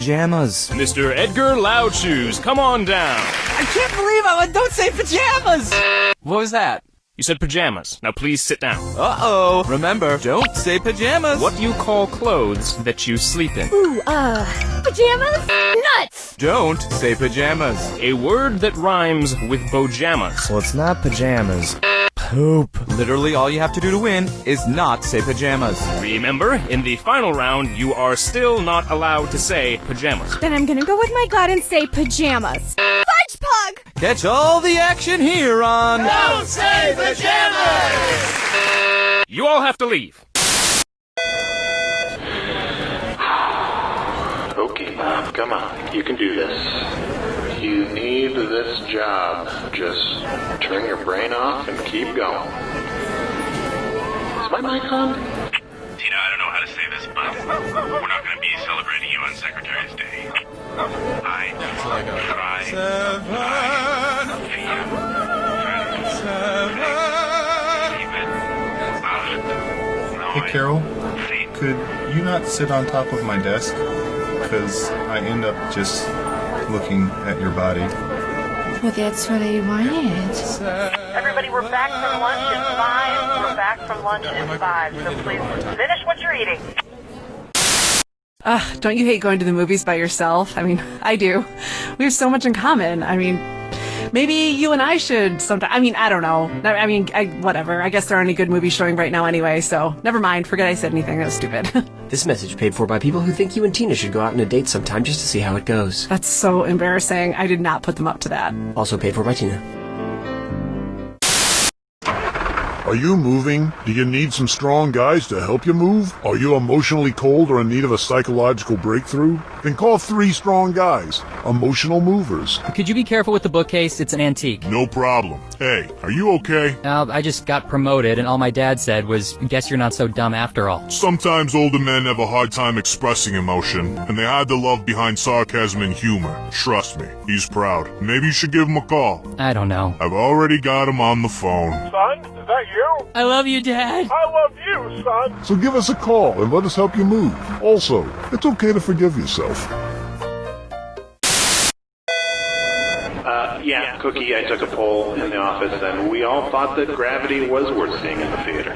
pajamas. Mr. Edgar Loudshoes, come on down. I can't believe don't say pajamas! What was that? You said pajamas. Now please sit down. Uh-oh. Remember, don't say pajamas. What do you call clothes that you sleep in? Ooh, pajamas? Nuts! Don't say pajamas. A word that rhymes with bojamas. Well, it's not pajamas. Poop. Literally all you have to do to win is not say pajamas. Remember, in the final round, you are still not allowed to say pajamas. Then I'm gonna go with my gut and say pajamas. Fudge Pug! Catch all the action here on Don't Say Pajamas! You all have to leave. Okay, come on. You can do this. You need this job. Just turn your brain off and keep going. Is my mic on? Tina, I don't know how to say this, but we're not going to be celebrating you on Secretary's Day. I try. Hey, Carol, could you not sit on top of my desk? Because I end up just looking at your body. Well, that's what I wanted. Everybody, we're back from lunch in 5. We're back from lunch in 5. So please finish what you're eating. Don't you hate going to the movies by yourself? I mean, I do. We have so much in common. I mean, maybe you and I should sometime. I mean, I don't know. Whatever. I guess there aren't any good movies showing right now anyway, so never mind. Forget I said anything. That was stupid. This message paid for by people who think you and Tina should go out on a date sometime just to see how it goes. That's so embarrassing. I did not put them up to that. Also paid for by Tina. Are you moving? Do you need some strong guys to help you move? Are you emotionally cold or in need of a psychological breakthrough? Then call 3 strong guys. Emotional movers. Could you be careful with the bookcase? It's an antique. No problem. Hey, are you okay? I just got promoted, and all my dad said was, guess you're not so dumb after all. Sometimes older men have a hard time expressing emotion, and they hide the love behind sarcasm and humor. Trust me, he's proud. Maybe you should give him a call. I don't know. I've already got him on the phone. Son, is that you? I love you, Dad. I love you, son. So give us a call and let us help you move. Also, it's okay to forgive yourself. Yeah, Cookie, I took a poll in the office, and we all thought that Gravity was worth seeing in the theater.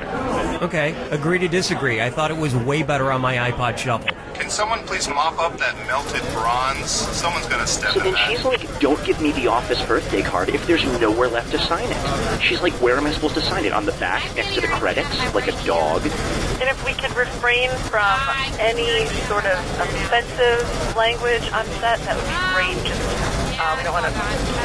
Okay, agree to disagree. I thought it was way better on my iPod Shuffle. Can someone please mop up that melted bronze? Someone's gonna step So in then that. she's like, don't give me the office birthday card if there's nowhere left to sign it. She's like, where am I supposed to sign it? On the back, next to the credits? Like a dog? And if we could refrain from any sort of offensive language on set, that would be great. Just, we don't want to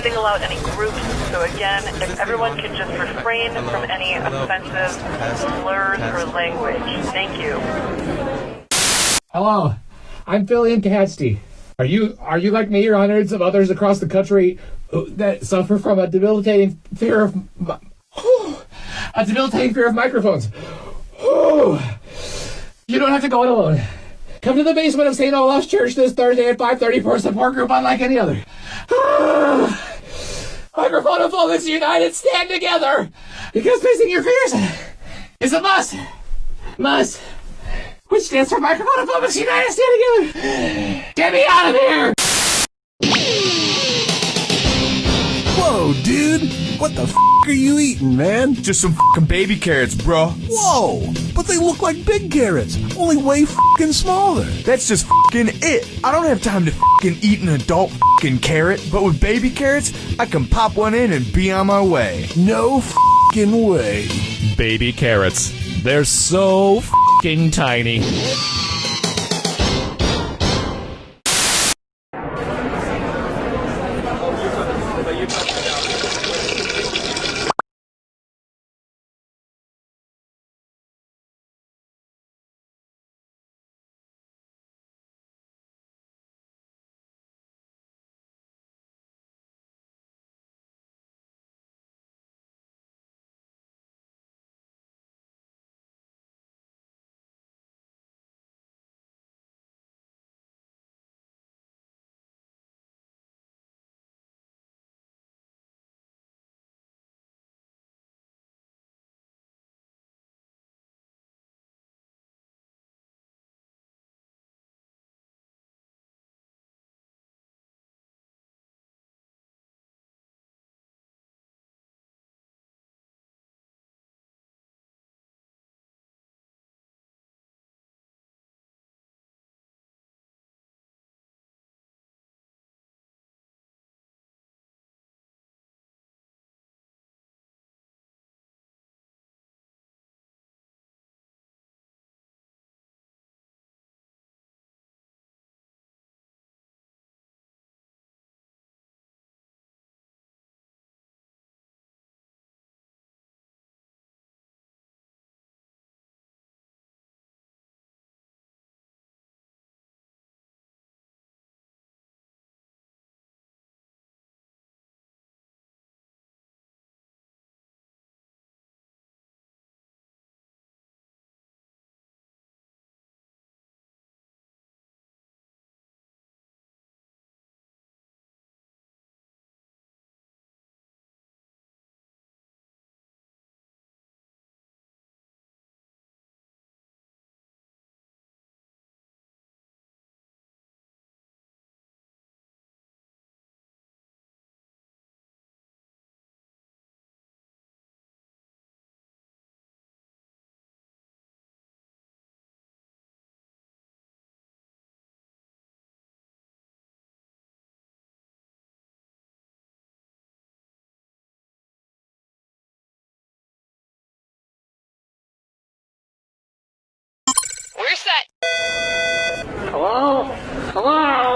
single out any groups. So again, if everyone could just refrain from any offensive slurs or language. Thank you. Hello, I'm Philly Cassidy. Are you like me or hundreds of others across the country that suffer from a debilitating fear of microphones? You don't have to go it alone. Come to the basement of St. Olaf's Church this Thursday at 5:30 for a support group unlike any other. Microphonophobes united, stand together, because facing your fears is a must. Must. Which stands for Microphonophobes United, stand together. Get me out of here! Whoa, dude! What the f*** are you eating, man? Just some f***ing baby carrots, bro. Whoa! But they look like big carrots, only way f***ing smaller. That's just f***ing it. I don't have time to f***ing eat an adult f***ing carrot, but with baby carrots, I can pop one in and be on my way. No f***ing way. Baby carrots. They're so f***ing tiny.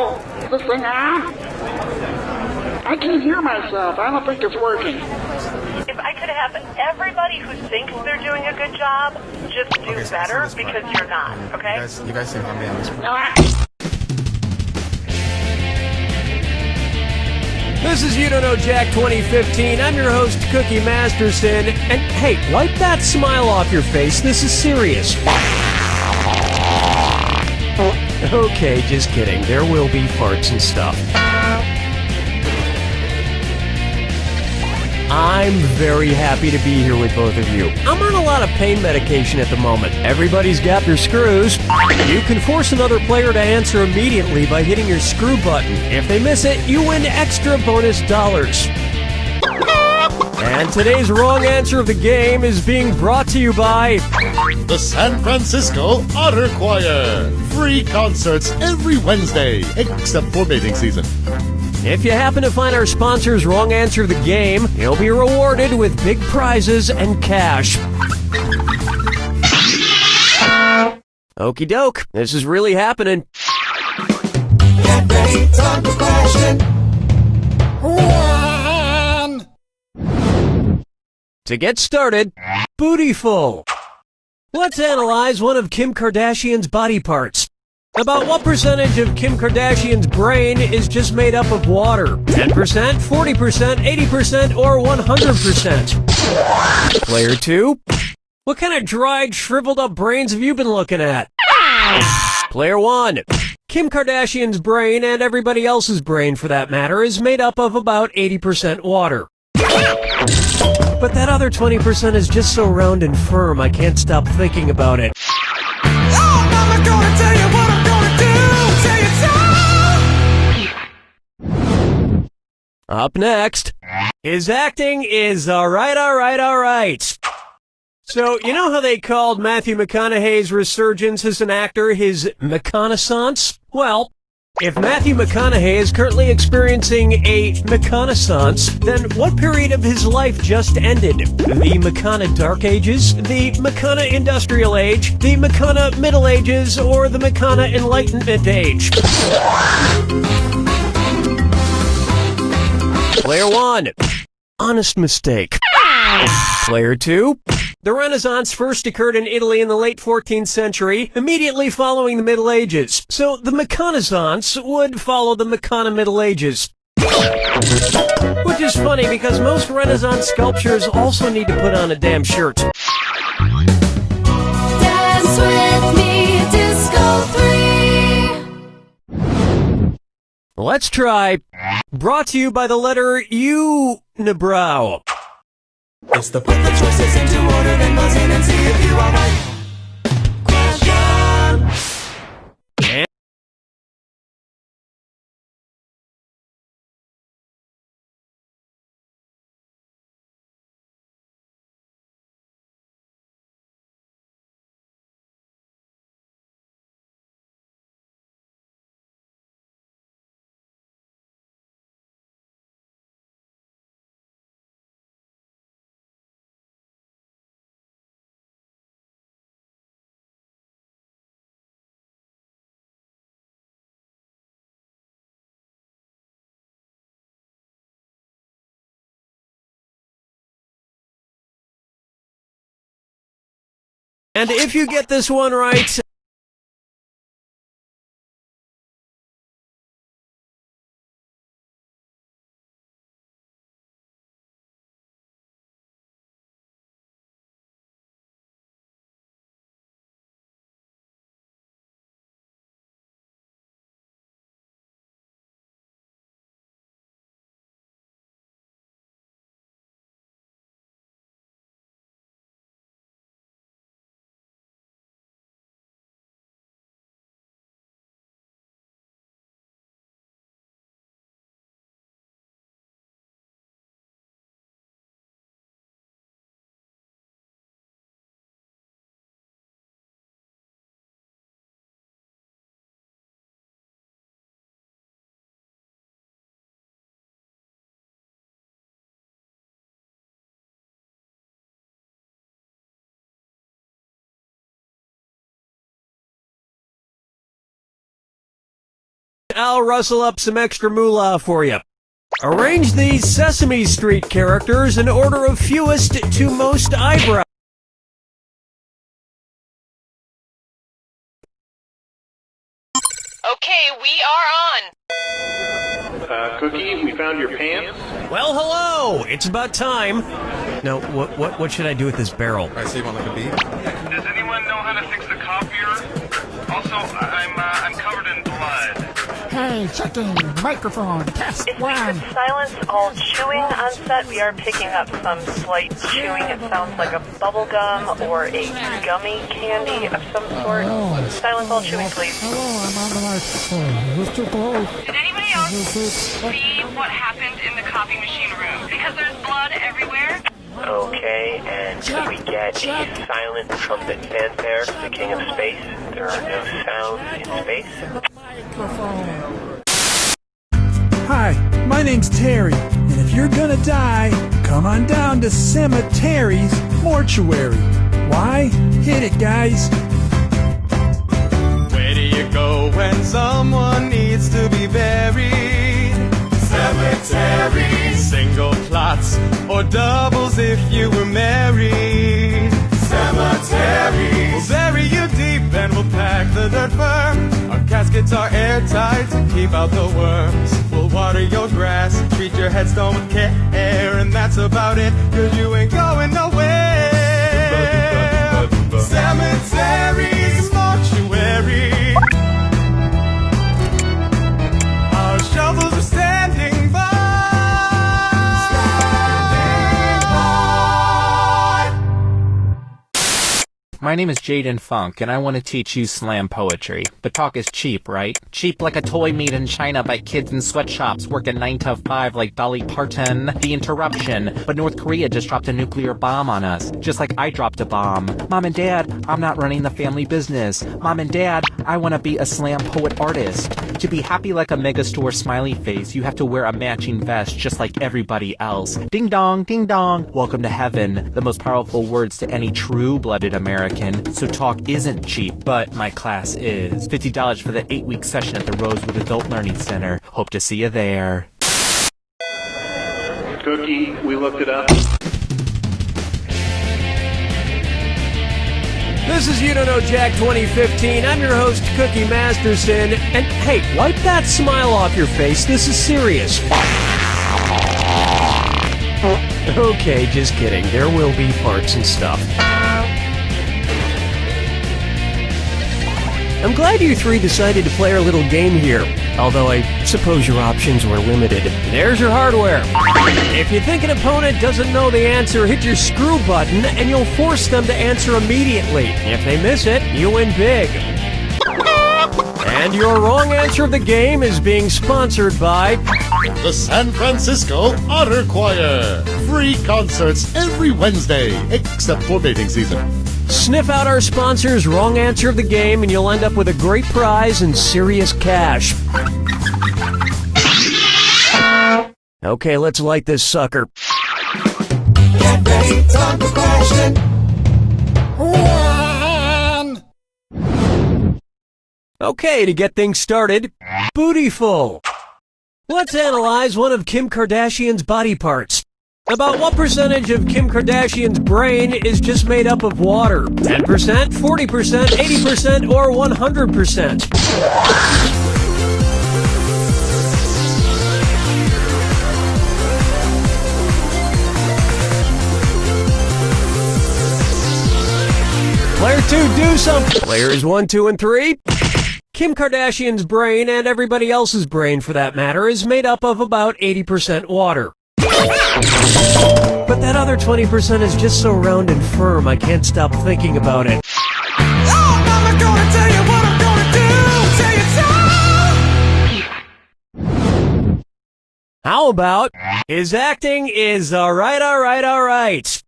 Hello? Is this thing on? I can't hear myself. I don't think it's working. If I could have everybody who thinks they're doing a good job just do better because you're not, okay? You guys think I'm being this. This is You Don't Know Jack 2015. I'm your host, Cookie Masterson. And hey, wipe that smile off your face. This is serious. Okay, just kidding. There will be farts and stuff. I'm very happy to be here with both of you. I'm on a lot of pain medication at the moment. Everybody's got their screws. You can force another player to answer immediately by hitting your screw button. If they miss it, you win extra bonus dollars. And today's wrong answer of the game is being brought to you by the San Francisco Otter Choir. Free concerts every Wednesday, except for mating season. If you happen to find our sponsor's wrong answer of the game, you'll be rewarded with big prizes and cash. Okie doke, this is really happening. Get ready, time for question. To get started, Bootyful. Let's analyze one of Kim Kardashian's body parts. About what percentage of Kim Kardashian's brain is just made up of water? 10%, 40%, 80%, or 100%? Player 2. What kind of dried, shriveled up brains have you been looking at? Player 1. Kim Kardashian's brain, and everybody else's brain for that matter, is made up of about 80% water. But that other 20% is just so round and firm, I can't stop thinking about it. Oh, Mama, gonna tell you what I'm gonna do. Say it so. Up next, his acting is alright. So, you know how they called Matthew McConaughey's resurgence as an actor his McConaissance? Well, if Matthew McConaughey is currently experiencing a McConaissance, then what period of his life just ended? The McCona Dark Ages? The McCona Industrial Age? The McCona Middle Ages? Or the McCona Enlightenment Age? Player 1. Honest mistake. Player 2. The Renaissance first occurred in Italy in the late 14th century, immediately following the Middle Ages. So the McConaissance would follow the McCona Middle Ages. Which is funny because most Renaissance sculptures also need to put on a damn shirt. Dance with me, Disco 3. Let's try. Brought to you by the letter U-nibrow. It's the put the choices into order, then buzz in and see if you are right. And if you get this one right, I'll rustle up some extra moolah for you. Arrange these Sesame Street characters in order of fewest to most eyebrows. Okay, we are on. Cookie, we found your pants. Well, hello! It's about time. Now, what should I do with this barrel? I save on like a beat. Does anyone know how to fix the copier? Also, I'm covered in blood. Hey, checking microphone, test If we one. could silence all chewing on set, we are picking up some slight chewing. It sounds like a bubble gum or a gummy candy of some sort. Silence all chewing, please. Hello, I'm on the microphone. Who's too close? Did anybody else see what happened in the copy machine room? Because there's blood everywhere. Okay, and could we get a silent trumpet fanfare for the King of Space? There are no sounds in space. Hi, my name's Terry, and if you're gonna die, come on down to Cemetery's Mortuary. Why? Hit it, guys. Where do you go when someone needs to be buried? Cemetery. Single plots or doubles if you were married. Cemetery. We'll bury you deep and we'll pack the dirt firm. Our caskets are airtight to keep out the worms. We'll water your grass, treat your headstone with care, and that's about it, 'cause you ain't going nowhere. Cemetery's mortuary. Our shovels are standing by. My name is Jaden Funk, and I want to teach you slam poetry. But talk is cheap, right? Cheap like a toy made in China by kids in sweatshops working 9 to 5 like Dolly Parton. The interruption. But North Korea just dropped a nuclear bomb on us, just like I dropped a bomb. Mom and Dad, I'm not running the family business. Mom and Dad, I want to be a slam poet artist. To be happy like a megastore smiley face, you have to wear a matching vest just like everybody else. Ding dong, ding dong. Welcome to heaven. The most powerful words to any true-blooded American. So talk isn't cheap, but my class is. $50 for the 8-week session at the Rosewood Adult Learning Center. Hope to see you there. Cookie, we looked it up. This is You Don't Know Jack 2015. I'm your host, Cookie Masterson. And hey, wipe that smile off your face. This is serious. Okay, just kidding. There will be farts and stuff. I'm glad you three decided to play our little game here, although I suppose your options were limited. There's your hardware. If you think an opponent doesn't know the answer, hit your screw button and you'll force them to answer immediately. If they miss it, you win big. And your wrong answer of the game is being sponsored by The San Francisco Otter Choir. Free concerts every Wednesday, except for mating season. Sniff out our sponsor's wrong answer of the game and you'll end up with a great prize and serious cash. Okay, let's light this sucker. Get ready, time for question one. Okay, to get things started, Bootyful. Let's analyze one of Kim Kardashian's body parts. About what percentage of Kim Kardashian's brain is just made up of water? 10%, 40%, 80%, or 100%? Player 2, do something. Players 1, 2, and 3. Kim Kardashian's brain, and everybody else's brain for that matter, is made up of about 80% water. But that other 20% is just so round and firm, I can't stop thinking about it. Oh, Mama, gonna tell you what I'm gonna do. Tell you so. How about his acting is alright.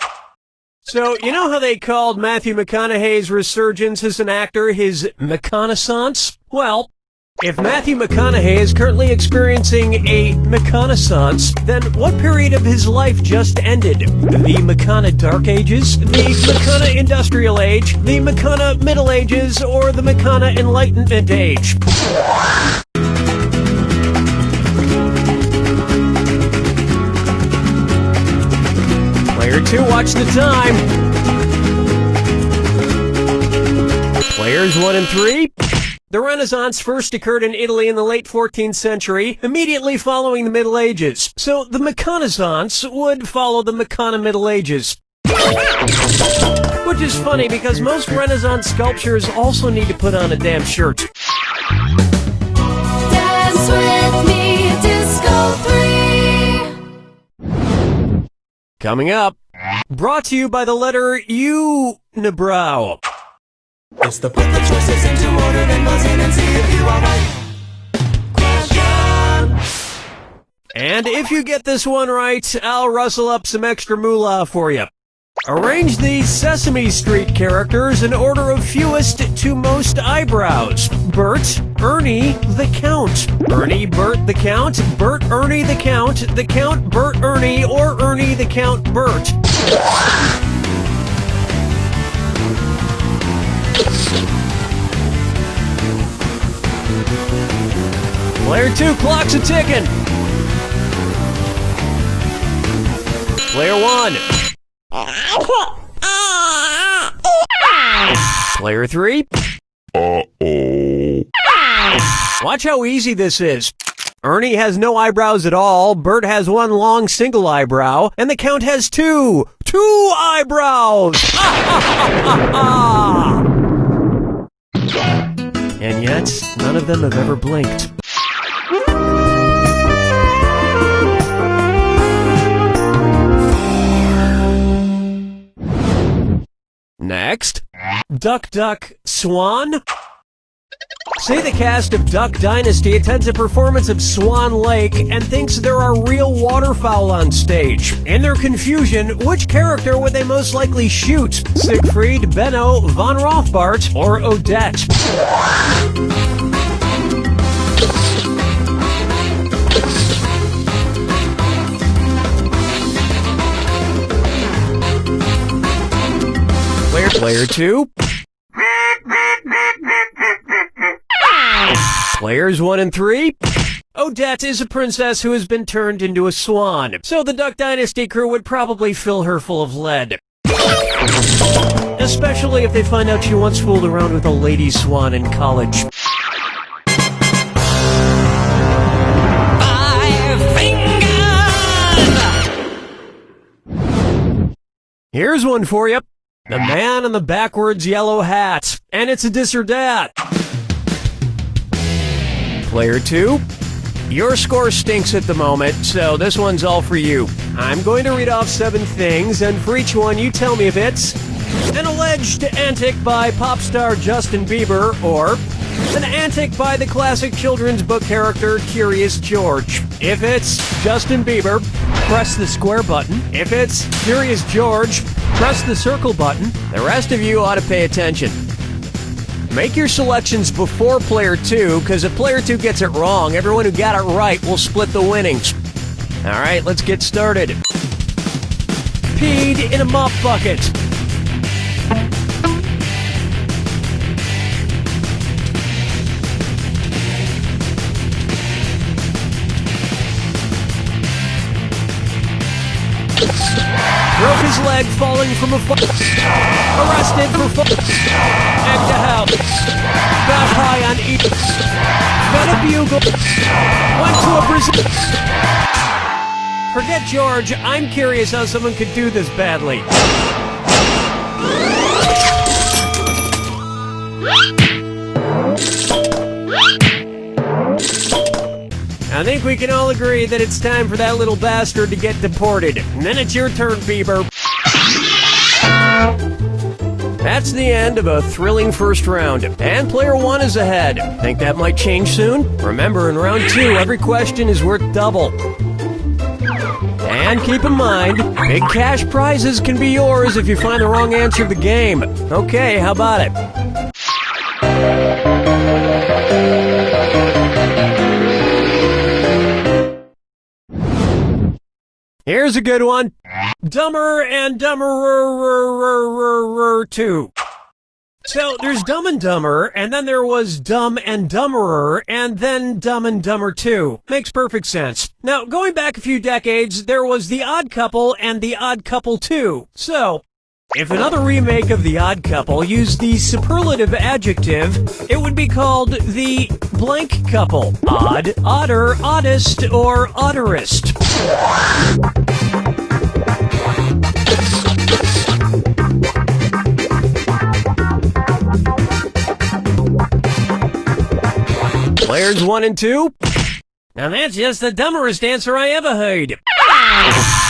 So, you know how they called Matthew McConaughey's resurgence as an actor his McConaissance? Well, if Matthew McConaughey is currently experiencing a McConaissance, then what period of his life just ended? The McCona Dark Ages? The McCona Industrial Age? The McCona Middle Ages? Or the McCona Enlightenment Age? 2, watch the time. Players 1 and 3. The Renaissance first occurred in Italy in the late 14th century, immediately following the Middle Ages. So the Mechanisance would follow the Mechana Middle Ages. Which is funny because most Renaissance sculptures also need to put on a damn shirt. Dance with me, Disco 3. Coming up, brought to you by the letter Unibrow. It's the put the choices into order, then buzz in and see if you are right. Question. And if you get this one right, I'll rustle up some extra moolah for you. Arrange these Sesame Street characters in order of fewest to most eyebrows. Bert, Ernie, the Count. Ernie, Bert, the Count. Bert, Ernie, the Count. The Count, Bert, Ernie, or Ernie, the Count, Bert. Player 2, clock's a ticking. Player 1. Player 3. Uh-oh. Watch how easy this is. Ernie has no eyebrows at all, Bert has one long single eyebrow, and the Count has two eyebrows! And yet, none of them have ever blinked. Next, Duck, Duck, Swan. Say the cast of Duck Dynasty attends a performance of Swan Lake and thinks there are real waterfowl on stage. In their confusion, which character would they most likely shoot? Siegfried, Benno, Von Rothbart, or Odette? Player 2. Players 1 and 3. Odette is a princess who has been turned into a swan, so the Duck Dynasty crew would probably fill her full of lead. Especially if they find out she once fooled around with a lady swan in college. 5 fingers! Here's one for you. The Man in the Backwards Yellow Hat. And it's a dis or dat. Player 2. Your score stinks at the moment, so this one's all for you. I'm going to read off 7 things, and for each one you tell me if it's an alleged antic by pop star Justin Bieber, or an antic by the classic children's book character Curious George. If it's Justin Bieber, press the square button. If it's Curious George, press the circle button. The rest of you ought to pay attention. Make your selections before player 2, because if player 2 gets it wrong, everyone who got it right will split the winnings. Alright, let's get started. Peed in a mop bucket. Broke his leg falling from a arrested for egged a house. Got high on eat. Got a bugle. Went to a prison. Forget George. I'm curious how someone could do this badly. I think we can all agree that it's time for that little bastard to get deported. And then it's your turn, Bieber. That's the end of a thrilling first round, and player 1 is ahead. Think that might change soon? Remember, in round 2, every question is worth double. And keep in mind, big cash prizes can be yours if you find the wrong answer to the game. Okay, how about it? Here's a good one. Dumber and Dumberer 2. So there's Dumb and Dumber, and then there was Dumb and Dumberer, and then Dumb and Dumber 2. Makes perfect sense. Now, going back a few decades, there was The Odd Couple and The Odd Couple 2. So, if another remake of The Odd Couple used the superlative adjective, it would be called The Blank Couple. Odd, odder, oddest, or odderest. Players 1 and 2. Now that's just the dumberest answer I ever heard.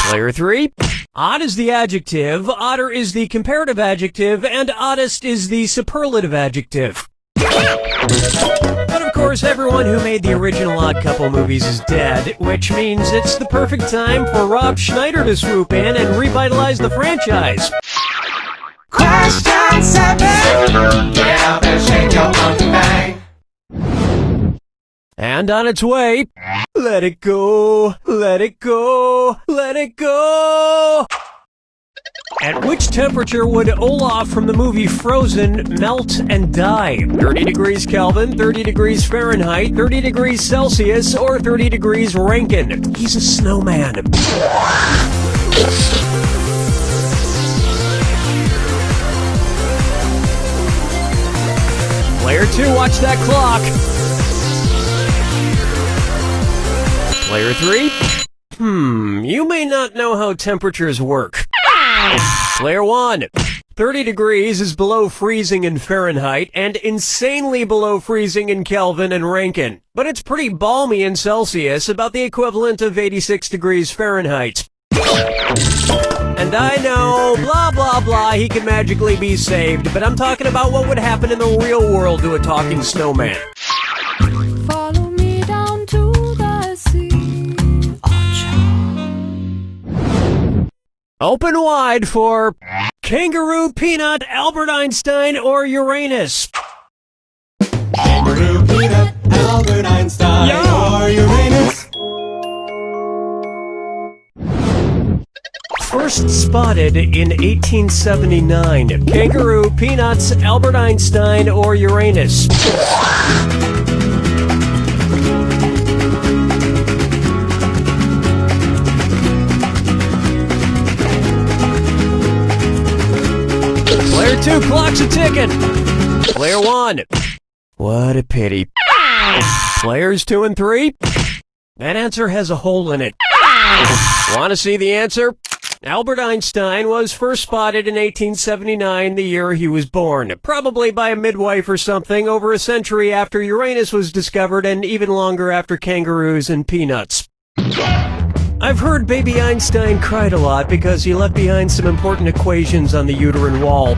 Player 3. Odd is the adjective, odder is the comparative adjective, and oddest is the superlative adjective. But of course, everyone who made the original Odd Couple movies is dead, which means it's the perfect time for Rob Schneider to swoop in and revitalize the franchise. Question 7. Get up and shake your monkey bang. And on its way, let it go, let it go, let it go! At which temperature would Olaf from the movie Frozen melt and die? 30 degrees Kelvin, 30 degrees Fahrenheit, 30 degrees Celsius, or 30 degrees Rankine? He's a snowman. Player 2, watch that clock. Player 3? You may not know how temperatures work. Player 1. 30 degrees is below freezing in Fahrenheit and insanely below freezing in Kelvin and Rankine. But it's pretty balmy in Celsius, about the equivalent of 86 degrees Fahrenheit. And I know, blah blah blah, he can magically be saved, but I'm talking about what would happen in the real world to a talking snowman. Follow me down to the sea. Open wide for Kangaroo, Peanut, Albert Einstein, or Uranus. Kangaroo, Peanut, Albert Einstein, or Uranus. First spotted in 1879. Kangaroo, Peanuts, Albert Einstein, or Uranus. Player 2, clock's a ticking. Player 1. What a pity. Players 2 and 3. That answer has a hole in it. Want to see the answer? Albert Einstein was first spotted in 1879, the year he was born. Probably by a midwife or something, over a century after Uranus was discovered and even longer after kangaroos and peanuts. I've heard baby Einstein cried a lot because he left behind some important equations on the uterine wall.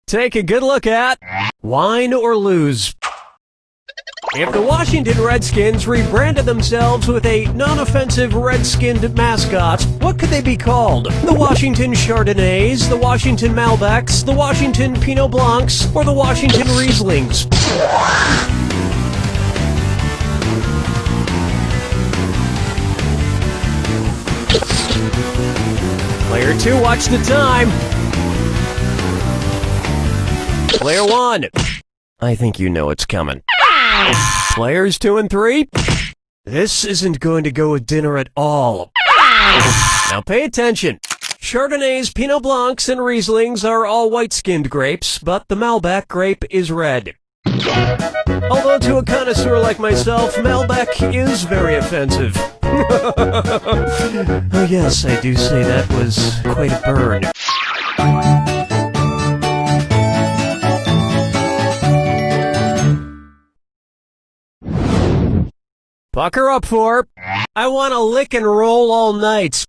Take a good look at Wine or Lose. If the Washington Redskins rebranded themselves with a non-offensive red-skinned mascot, what could they be called? The Washington Chardonnays, the Washington Malbecs, the Washington Pinot Blancs, or the Washington Rieslings? Player 2, watch the time. Player 1. I think you know it's coming. Players 2 and 3. This isn't going to go with dinner at all. Now pay attention. Chardonnays, Pinot Blancs, and Rieslings are all white-skinned grapes, but the Malbec grape is red. Although to a connoisseur like myself, Malbec is very offensive. Oh yes, I do say that was quite a burn. Pucker up for I Wanna Lick and Roll All Night.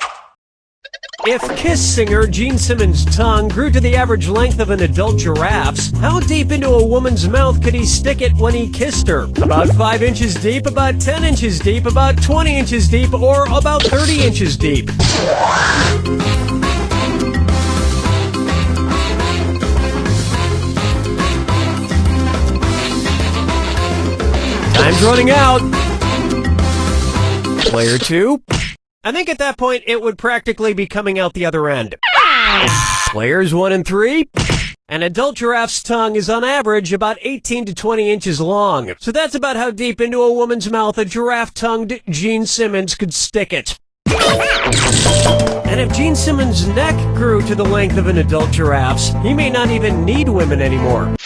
If Kiss singer Gene Simmons' tongue grew to the average length of an adult giraffe's, how deep into a woman's mouth could he stick it when he kissed her? About 5 inches deep, about 10 inches deep, about 20 inches deep, or about 30 inches deep? Time's running out. Player 2. I think at that point it would practically be coming out the other end. Players 1 and 3. An adult giraffe's tongue is on average about 18 to 20 inches long. So that's about how deep into a woman's mouth a giraffe-tongued Gene Simmons could stick it. And if Gene Simmons' neck grew to the length of an adult giraffe's, he may not even need women anymore.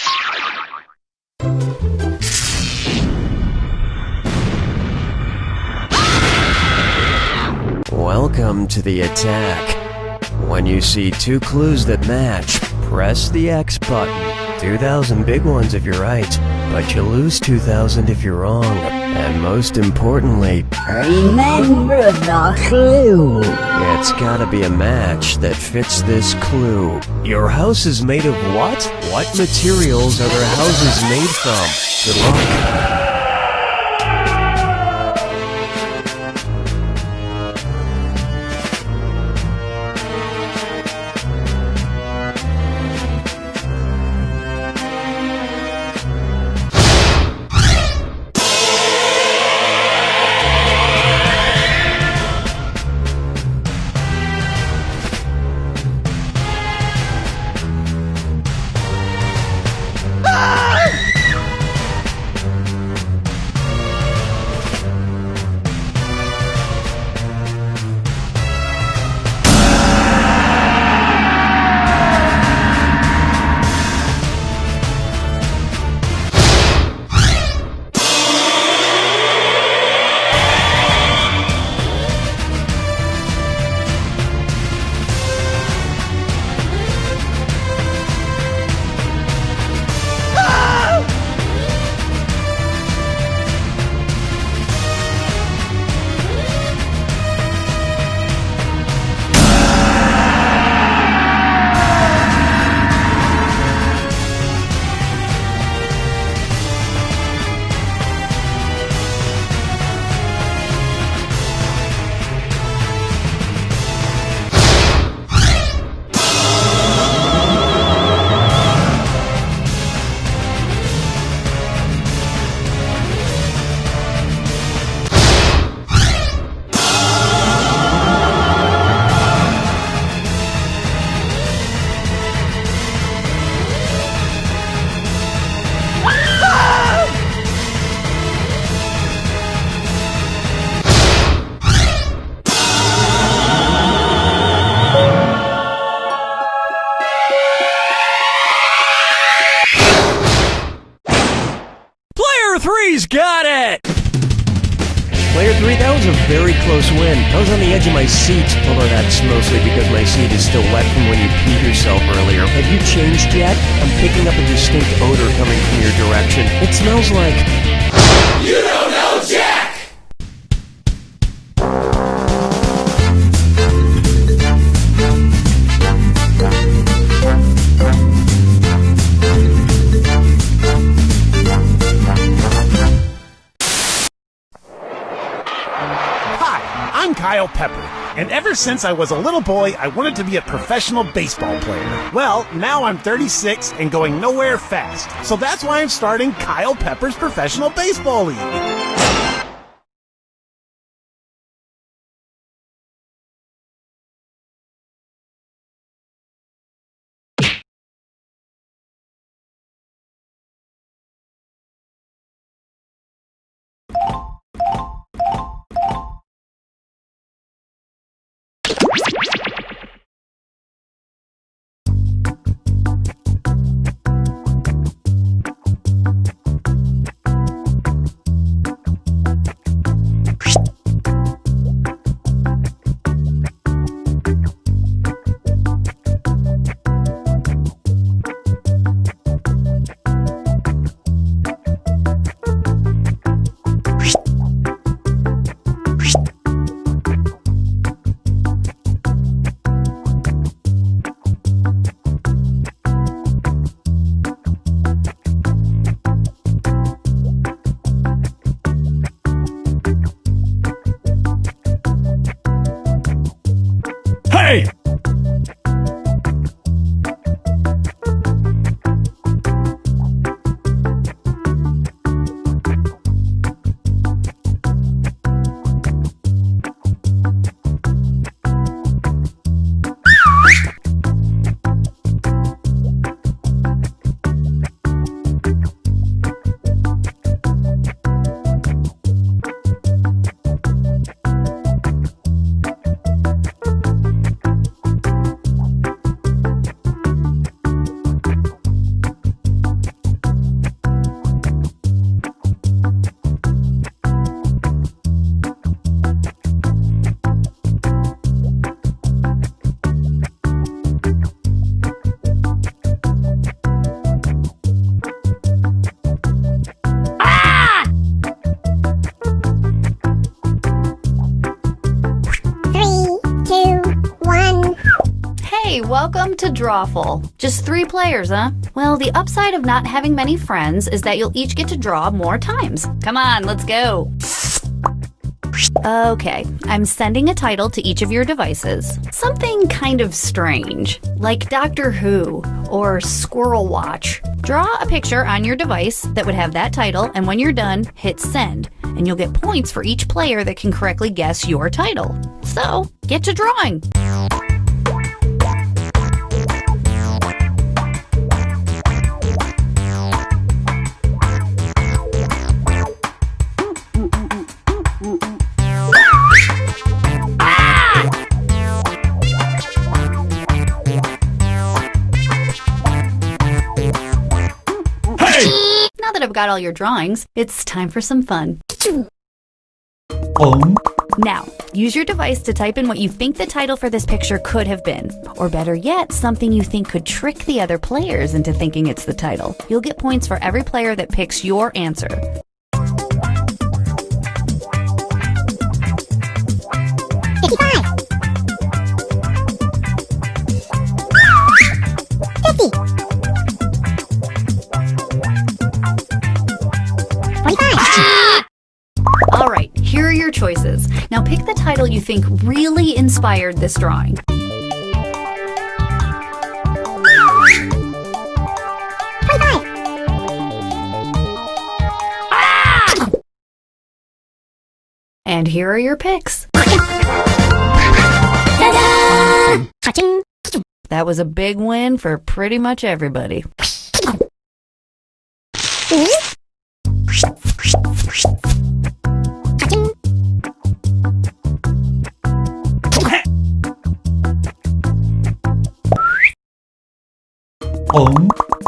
Welcome to the attack. When you see 2 clues that match, press the X button. 2,000 big ones if you're right, but you lose 2,000 if you're wrong. And most importantly, remember the clue. It's gotta be a match that fits this clue. Your house is made of what? What materials are their houses made from? Good luck. Three's got it! Player 3, that was a very close win. I was on the edge of my seat, although that's mostly because my seat is still wet from when you peed yourself earlier. Have you changed yet? I'm picking up a distinct odor coming from your direction. It smells like... You don't know Jack! I'm Kyle Pepper, and ever since I was a little boy, I wanted to be a professional baseball player. Well, now I'm 36 and going nowhere fast, so that's why I'm starting Kyle Pepper's Professional Baseball League. Welcome to Drawful. Just 3 players, huh? Well, the upside of not having many friends is that you'll each get to draw more times. Come on, let's go. Okay, I'm sending a title to each of your devices. Something kind of strange, like Doctor Who or Squirrel Watch. Draw a picture on your device that would have that title, and when you're done, hit send, and you'll get points for each player that can correctly guess your title. So, get to drawing. Now that I've got all your drawings, it's time for some fun. Now, use your device to type in what you think the title for this picture could have been. Or better yet, something you think could trick the other players into thinking it's the title. You'll get points for every player that picks your answer. Alright, here are your choices. Now pick the title you think really inspired this drawing. And here are your picks. That was a big win for pretty much everybody.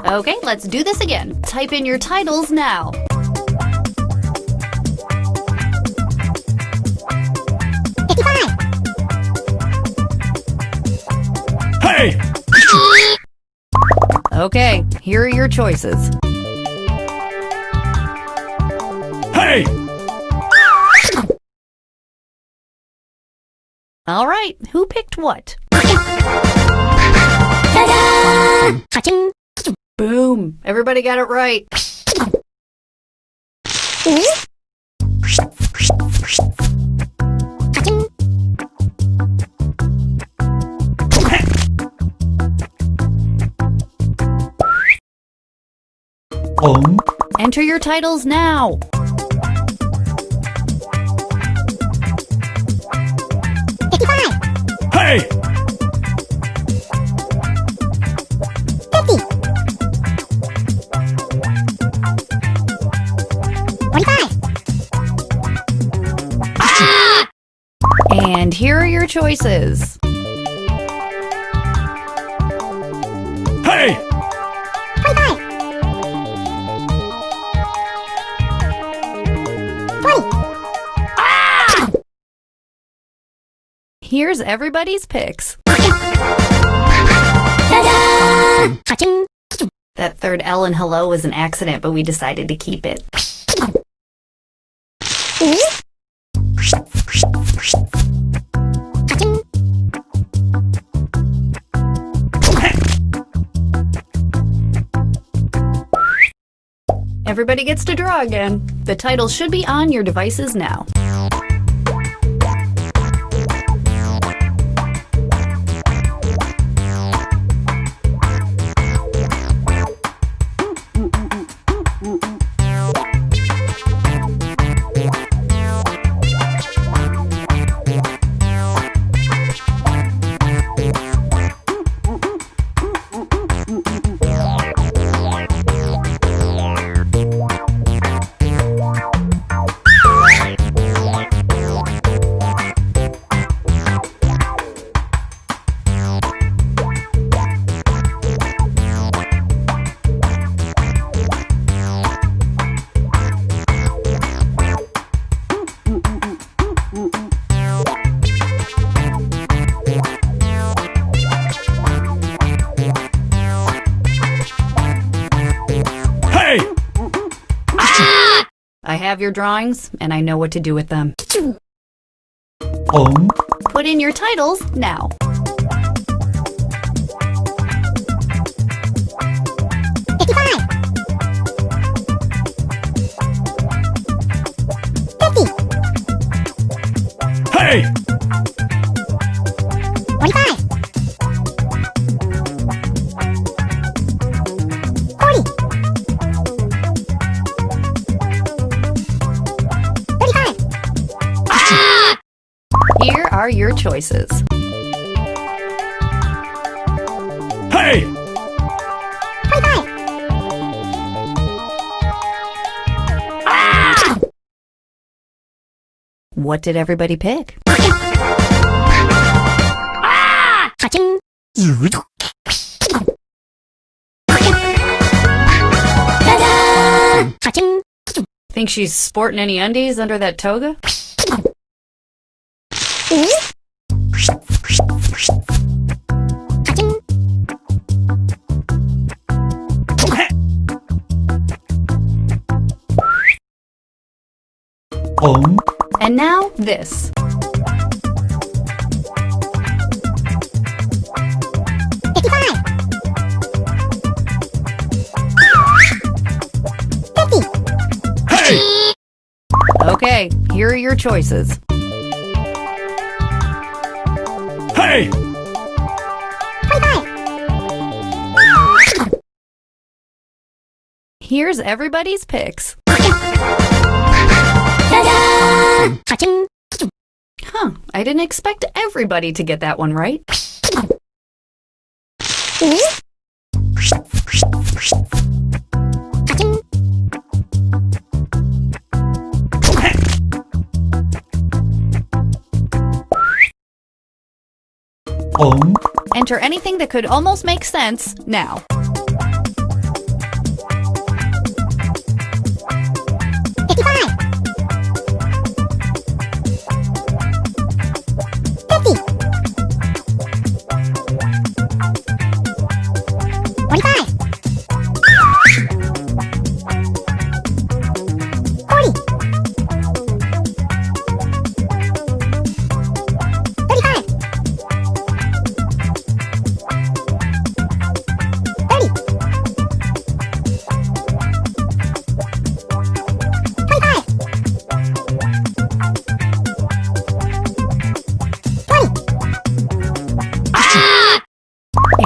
Okay, let's do this again. Type in your titles now. Hey! Okay, here are your choices. Hey! All right, who picked what? Boom! Everybody got it right. Enter your titles now. Hey! And here are your choices. Hey! Here's everybody's picks. That third L in hello was an accident, but we decided to keep it. Everybody gets to draw again. The title should be on your devices now. I have your drawings, and I know what to do with them. Put in your titles now. choices. Hey! What did everybody pick? Think she's sporting any undies under that toga? And now this. Okay, here are your choices. Hey! Here's everybody's picks. Huh, I didn't expect everybody to get that one right. Enter anything that could almost make sense now.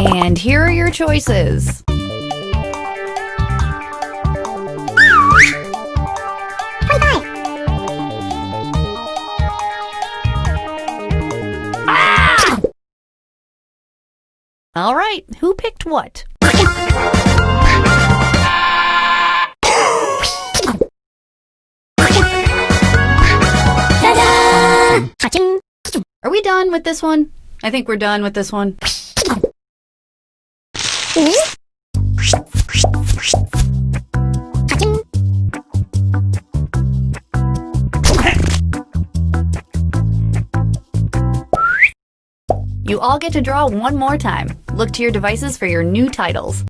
And here are your choices. All right, who picked what? Are we done with this one? I think we're done with this one. You all get to draw one more time. Look to your devices for your new titles.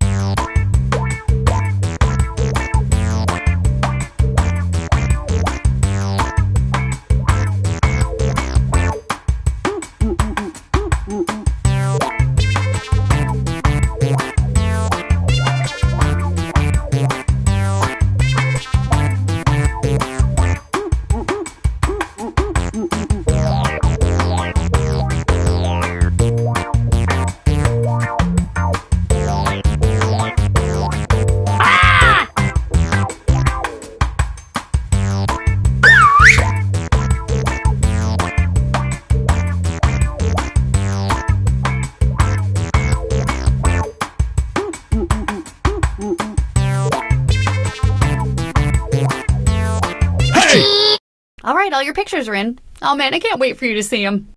All right, all your pictures are in. Oh man, I can't wait for you to see them.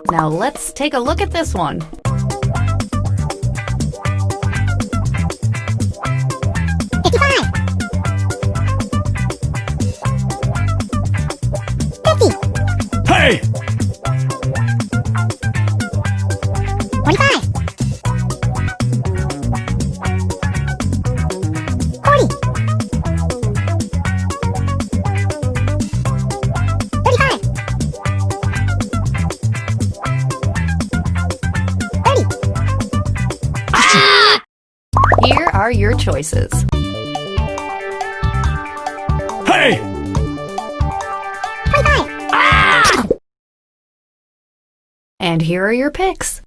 Now let's take a look at this one. Hey! 45. 40. Here are your choices. Hey! 25. And here are your picks.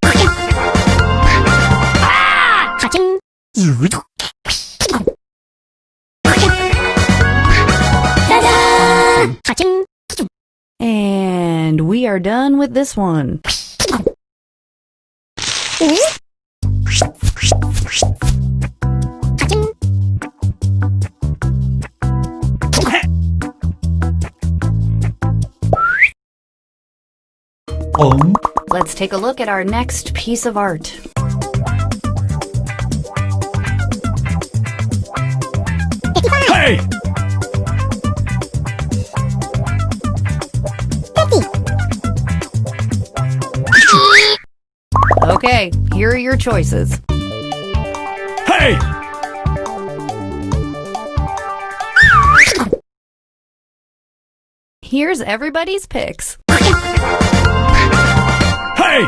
And we are done with this one. Let's take a look at our next piece of art. Hey! Okay, here are your choices. Hey! Here's everybody's picks. Hey!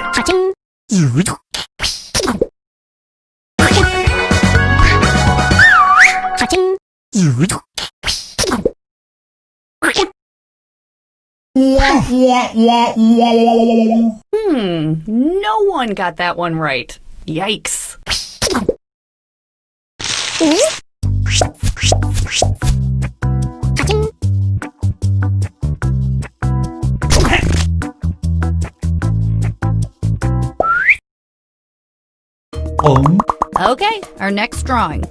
No one got that one right. Yikes. Okay, our next drawing.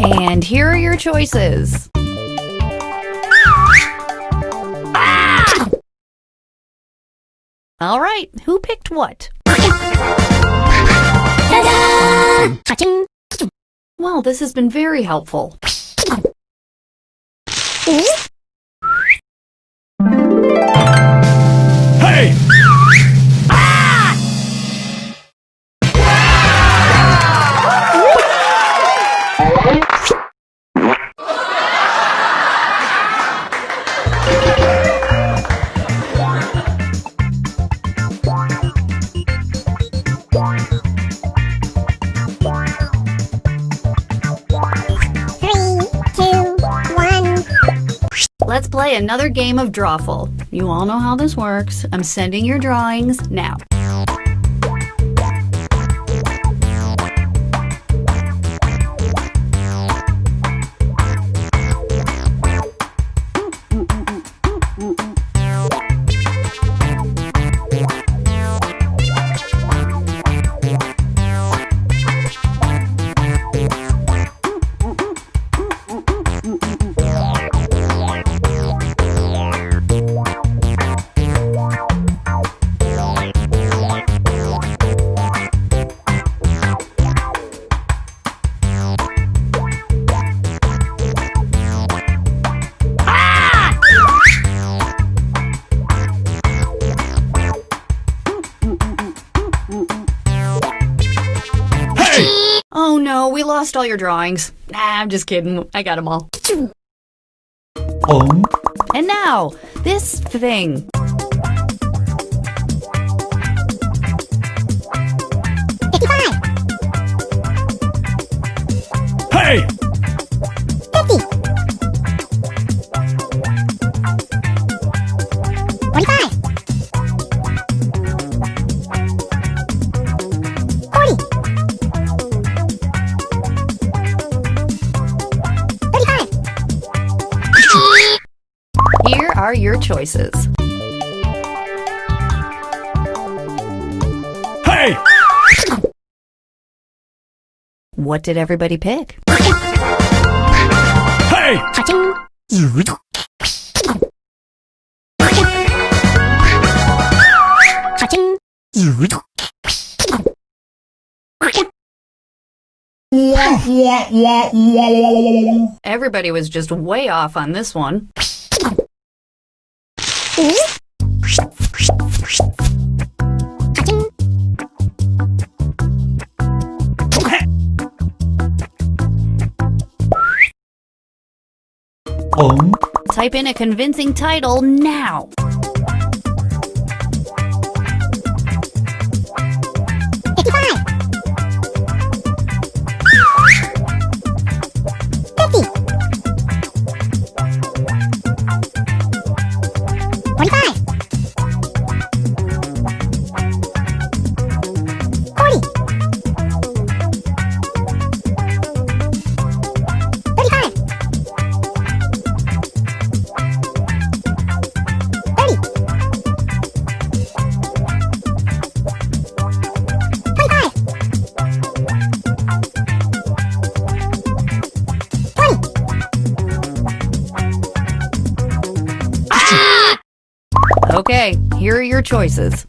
And here are your choices. All right, who picked what? Well, this has been very helpful. Hey! Let's play another game of Drawful. You all know how this works. I'm sending your drawings now. Oh no, we lost all your drawings. Nah, I'm just kidding. I got them all. And now, this thing. Hey! Here are your choices. Hey! What did everybody pick? Hey! Everybody was just way off on this one. Type in a convincing title now. choices.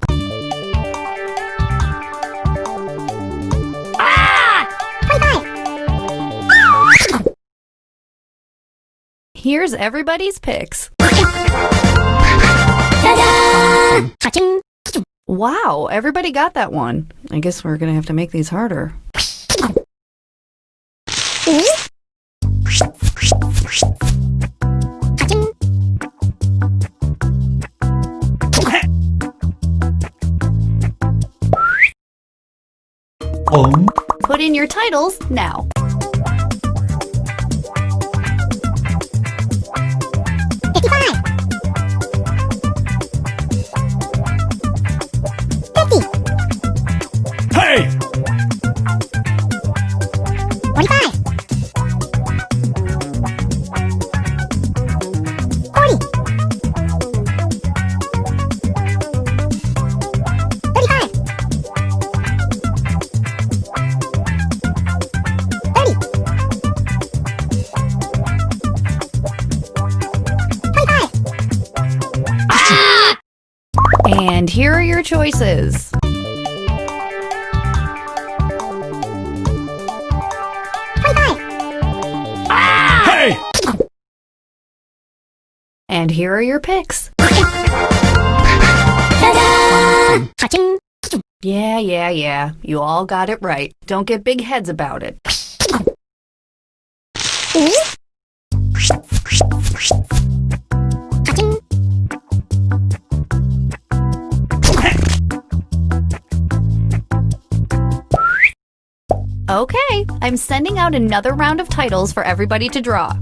Here's everybody's picks. Wow, everybody got that one. I guess we're gonna have to make these harder. Put in your titles now. Hey! 45. 40. And here are your choices. Hey! And here are your picks. Yeah. You all got it right. Don't get big heads about it. Okay, I'm sending out another round of titles for everybody to draw.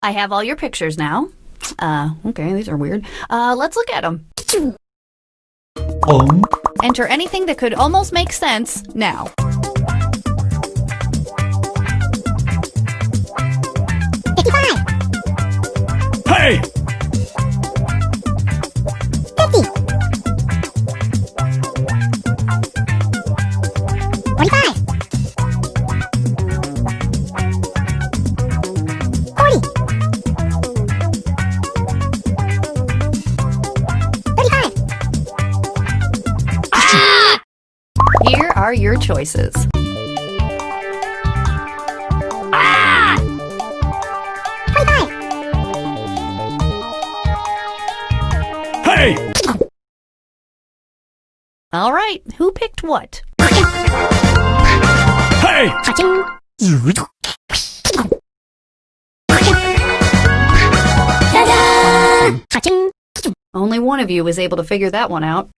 I have all your pictures now. Okay, these are weird. Let's look at them. Enter anything that could almost make sense now. Hey! 50. 45. 40. 35. Here are your choices. Hey! All right, who picked what? Hey! Only one of you was able to figure that one out.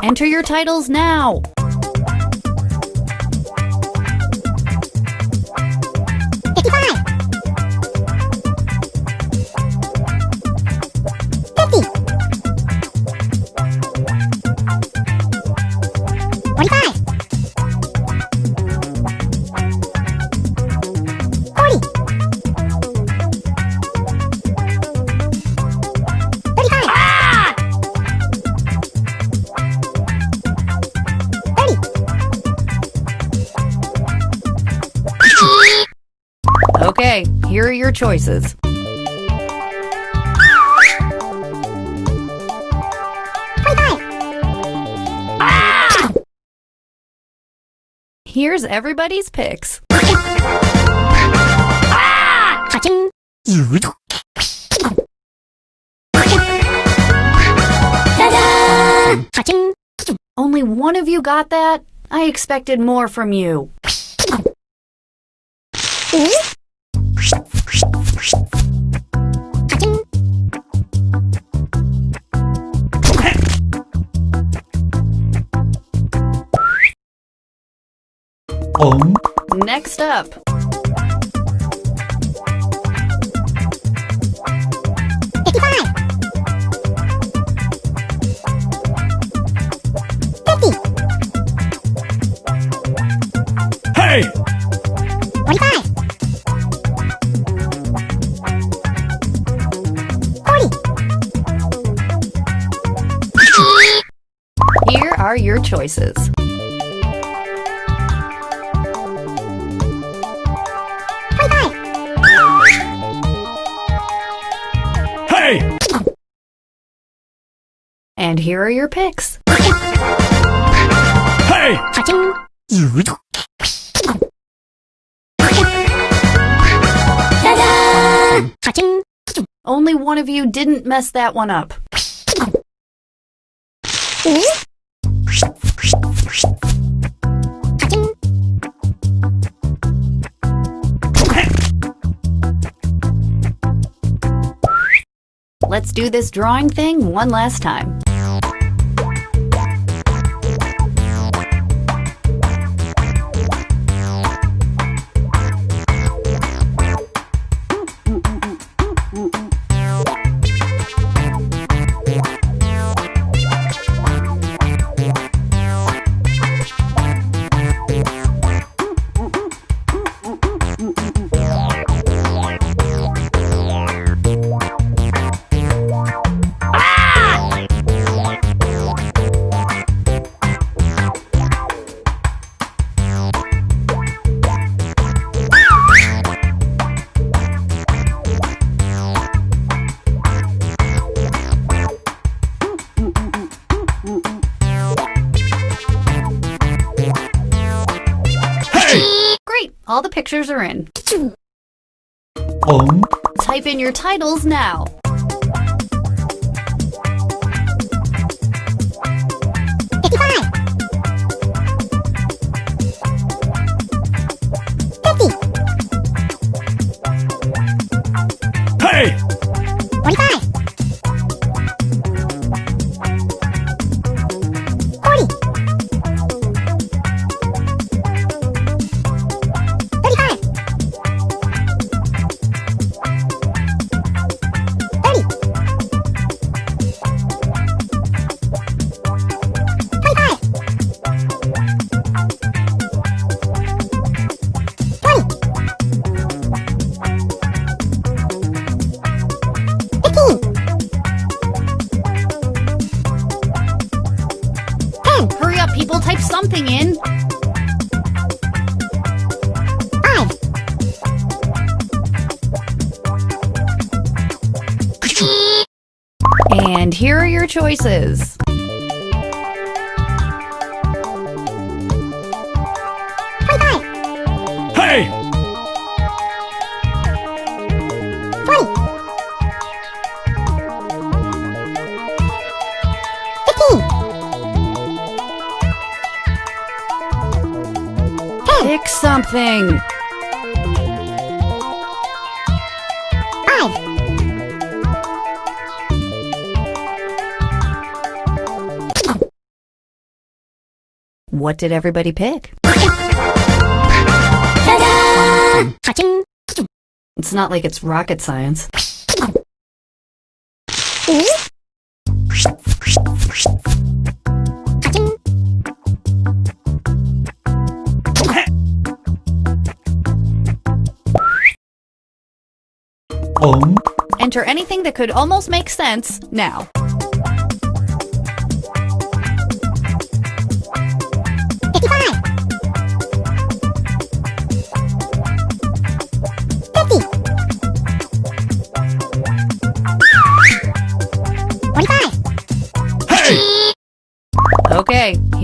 Enter your titles now. choices. Here's everybody's picks. Only one of you got that? I expected more from you. Next up. Hey! 45. 40. Here are your choices. Hey! And here are your picks. Hey! Only one of you didn't mess that one up. Let's do this drawing thing one last time. Great, all the pictures are in. Type in your titles now. Hey! 45. 10. Hurry up, people, type something in. 5. And here are your choices. Hey! 20. 15. 10. Pick something. 5. What did everybody pick? It's not like it's rocket science. Enter anything that could almost make sense now. 55. 50.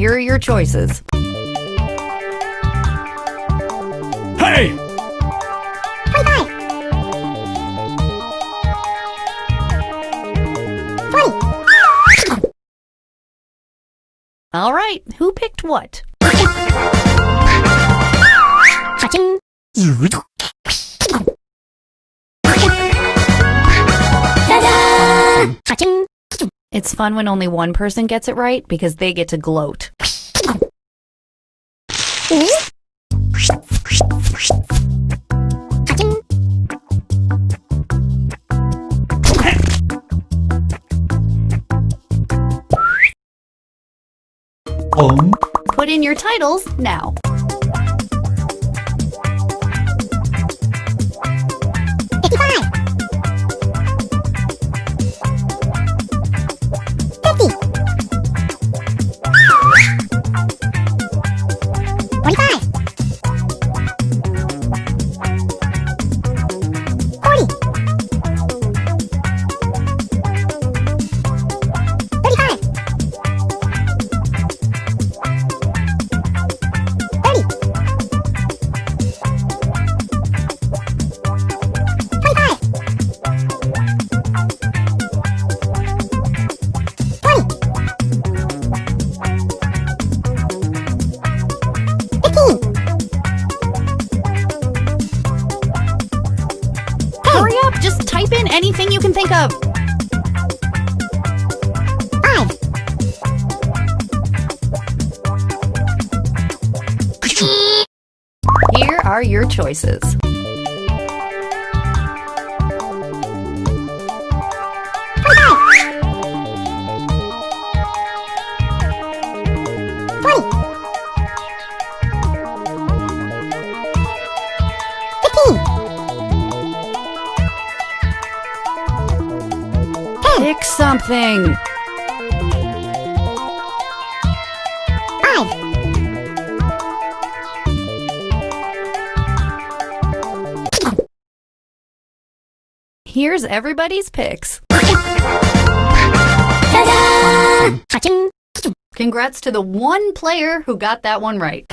Here are your choices. Hey! 25. 20. All right, who picked what? Cha-ching. Ta-da! Cha-ching. It's fun when only one person gets it right because they get to gloat. Cha-ching. Put in your titles now. Hurry up, just type in anything you can think of. 5. Here are your choices. 10. Pick something. 5. Here's everybody's picks. Ta-da! Cha-ching. Congrats to the one player who got that one right.